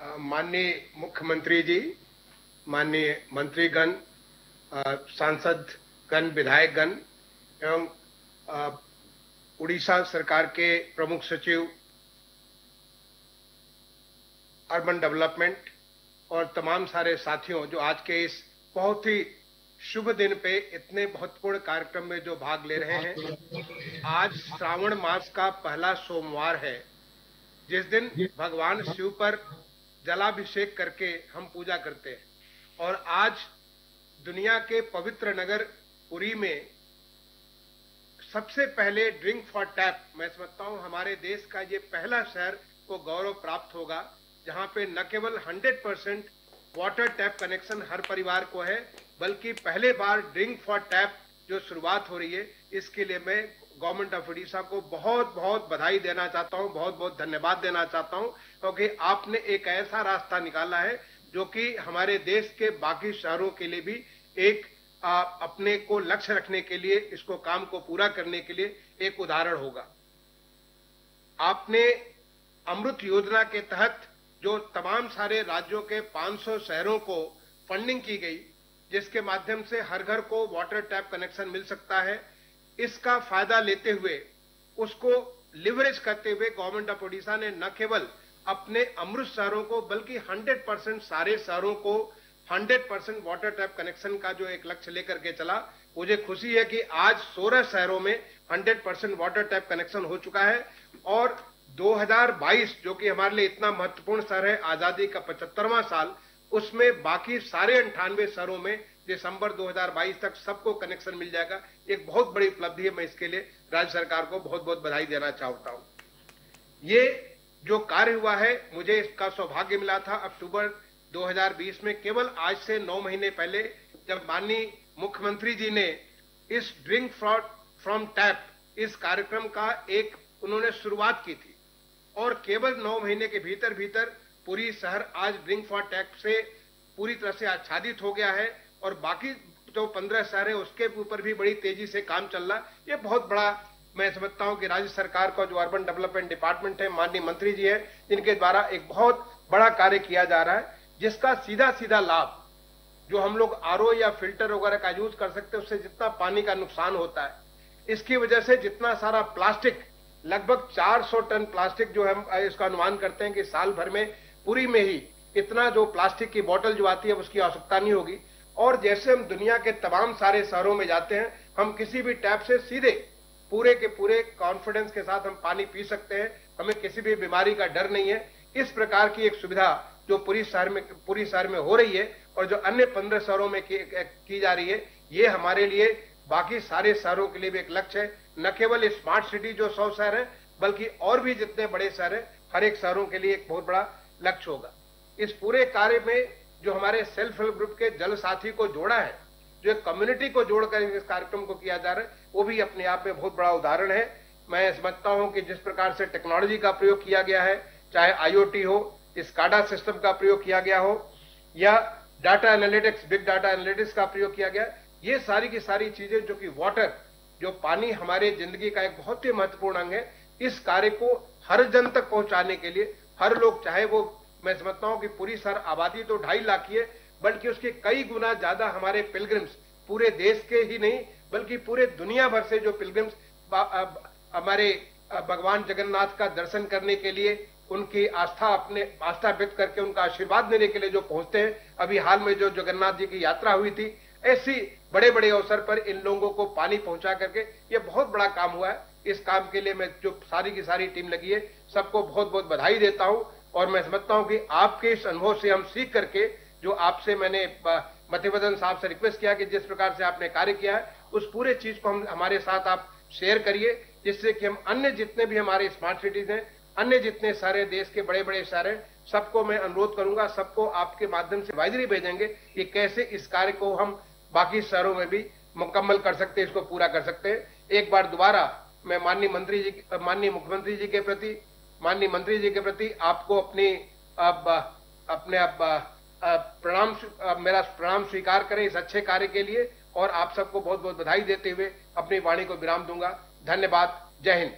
माननीय मुख्यमंत्री जी, माननीय मंत्रीगण, सांसदगण, विधायकगण एवं उड़ीसा सरकार के प्रमुख सचिव अर्बन डेवलपमेंट और तमाम सारे साथियों जो आज के इस बहुत ही शुभ दिन पे इतने महत्वपूर्ण कार्यक्रम में जो भाग ले रहे हैं। आज श्रावण मास का पहला सोमवार है, जिस दिन भगवान शिव पर जलाभिषेक करके हम पूजा करते हैं। और आज दुनिया के पवित्र नगर पुरी में सबसे पहले ड्रिंक फॉर टैप, मैं समझता हूं हमारे देश का ये पहला शहर को गौरव प्राप्त होगा, जहां पे न केवल 100% वाटर टैप कनेक्शन हर परिवार को है, बल्कि पहले बार ड्रिंक फॉर टैप जो शुरुआत हो रही है, इसके लिए मैं गवर्नमेंट ऑफ उड़ीसा को बहुत बहुत बधाई देना चाहता हूं, बहुत बहुत धन्यवाद देना चाहता हूं, क्योंकि आपने एक ऐसा रास्ता निकाला है जो कि हमारे देश के बाकी शहरों के लिए भी एक अपने को लक्ष्य रखने के लिए, इसको काम को पूरा करने के लिए एक उदाहरण होगा। आपने अमृत योजना के तहत जो तमाम सारे राज्यों के 500 शहरों को फंडिंग की गई, जिसके माध्यम से हर घर को वाटर टैप कनेक्शन मिल सकता है, इसका फायदा लेते हुए, उसको लिवरेज करते हुए गवर्नमेंट ऑफ उड़ीसा ने न केवल अपने अमृत शहरों को बल्कि 100% सारे शहरों को 100% वाटर टैप कनेक्शन का जो एक लक्ष्य लेकर के चला। मुझे खुशी है कि आज 16 शहरों में 100% वाटर टैप कनेक्शन हो चुका है। और 2022 जो कि हमारे लिए इतना महत्वपूर्ण शहर है, आजादी का 75वां साल, उसमें बाकी सारे 98 शहरों में दिसंबर 2022 तक सबको कनेक्शन मिल जाएगा। एक बहुत बड़ी उपलब्धि है, मैं इसके लिए राज्य सरकार को बहुत बहुत बधाई देना चाहता हूं। ये जो कार्य हुआ है, मुझे इसका सौभाग्य मिला था अक्टूबर 2020 में, केवल आज से 9 महीने पहले, जब माननीय मुख्यमंत्री जी ने इस ड्रिंक फ्रॉम टैप इस कार्यक्रम का एक उन्होंने शुरुआत की थी। और केवल 9 महीने के भीतर भीतर पूरी शहर आज ड्रिंक फॉर टैप से पूरी तरह से आच्छादित हो गया है। और बाकी जो 15 शहर है उसके ऊपर भी बड़ी तेजी से काम चल रहा है। ये बहुत बड़ा मैं समझता हूं कि राज्य सरकार का जो अर्बन डेवलपमेंट डिपार्टमेंट है, माननीय मंत्री जी है, जिनके द्वारा एक बहुत बड़ा कार्य किया जा रहा है, जिसका सीधा सीधा लाभ जो हम लोग आरओ या फिल्टर वगैरह का यूज कर सकते हैं, उससे जितना पानी का नुकसान होता है, इसकी वजह से जितना सारा प्लास्टिक, लगभग 400 टन प्लास्टिक जो हम इसका अनुमान करते हैं कि साल भर में पूरी में ही इतना जो प्लास्टिक की बोतल जो आती है उसकी आवश्यकता नहीं होगी। और जैसे हम दुनिया के तमाम सारे शहरों में जाते हैं, हम किसी भी टैप से सीधे पूरे के पूरे कॉन्फिडेंस के साथ हम पानी पी सकते हैं, हमें किसी भी बीमारी का डर नहीं है। इस प्रकार की एक सुविधा जो पूरी शहर में हो रही है और जो अन्य 15 शहरों में की जा रही है, ये हमारे लिए बाकी सारे शहरों के लिए भी एक लक्ष्य है। न केवल स्मार्ट सिटी जो 100 शहर है, बल्कि और भी जितने बड़े शहर है, हर एक शहरों के लिए एक बहुत बड़ा लक्ष्य होगा। इस पूरे कार्य में जो हमारे सेल्फ हेल्प ग्रुप के जल साथी को जोड़ा है, जो एक कम्युनिटी को जोड़कर इस कार्यक्रम को किया जा रहा है, वो भी अपने आप में बहुत बड़ा उदाहरण है। मैं समझता हूं कि जिस प्रकार से टेक्नोलॉजी का प्रयोग किया गया है, चाहे IoT हो, स्काडा सिस्टम का प्रयोग किया गया हो, या data analytics, big data analytics का प्रयोग किया गया, ये सारी की सारी चीजें जो कि वाटर, जो पानी हमारे जिंदगी का एक बहुत ही महत्वपूर्ण अंग है, इस कार्य को हर जन तक पहुंचाने के लिए हर लोग, चाहे वो, मैं समझता हूं कि पूरी शहर आबादी तो 2.5 लाख की है, बल्कि उसके कई गुना ज्यादा हमारे पिलग्रिम्स पूरे देश के ही नहीं बल्कि पूरे दुनिया भर से जो पिलग्रिम्स हमारे भगवान जगन्नाथ का दर्शन करने के लिए, उनकी आस्था व्यक्त करके उनका आशीर्वाद लेने के लिए जो पहुंचते हैं। अभी हाल में जो जगन्नाथ जी की यात्रा हुई थी, ऐसी बड़े बड़े अवसर पर इन लोगों को पानी पहुंचा करके ये बहुत बड़ा काम हुआ है। इस काम के लिए मैं जो सारी की सारी टीम लगी है, सबको बहुत बहुत बधाई देता हूं। और मैं समझता हूं कि आपके इस अनुभव से हम सीख करके, जो आपसे मैंने मतिवदन साहब से रिक्वेस्ट किया कि जिस प्रकार से आपने कार्य किया है, उस पूरे चीज को हम हमारे साथ आप शेयर करिए, जिससे कि हम अन्य जितने भी हमारे स्मार्ट सिटीज हैं, अन्य जितने सारे देश के बड़े बड़े शहर हैं, सबको मैं अनुरोध करूंगा, सबको आपके माध्यम से एडवाइजरी भेजेंगे कि कैसे इस कार्य को हम बाकी शहरों में भी मुकम्मल कर सकते हैं, इसको पूरा कर सकते हैं। एक बार दोबारा मैं माननीय मुख्यमंत्री जी के प्रति, माननीय मंत्री जी के प्रति आपको मेरा प्रणाम स्वीकार करें इस अच्छे कार्य के लिए। और आप सबको बहुत बहुत बधाई देते हुए अपनी वाणी को विराम दूंगा। धन्यवाद। जय हिंद।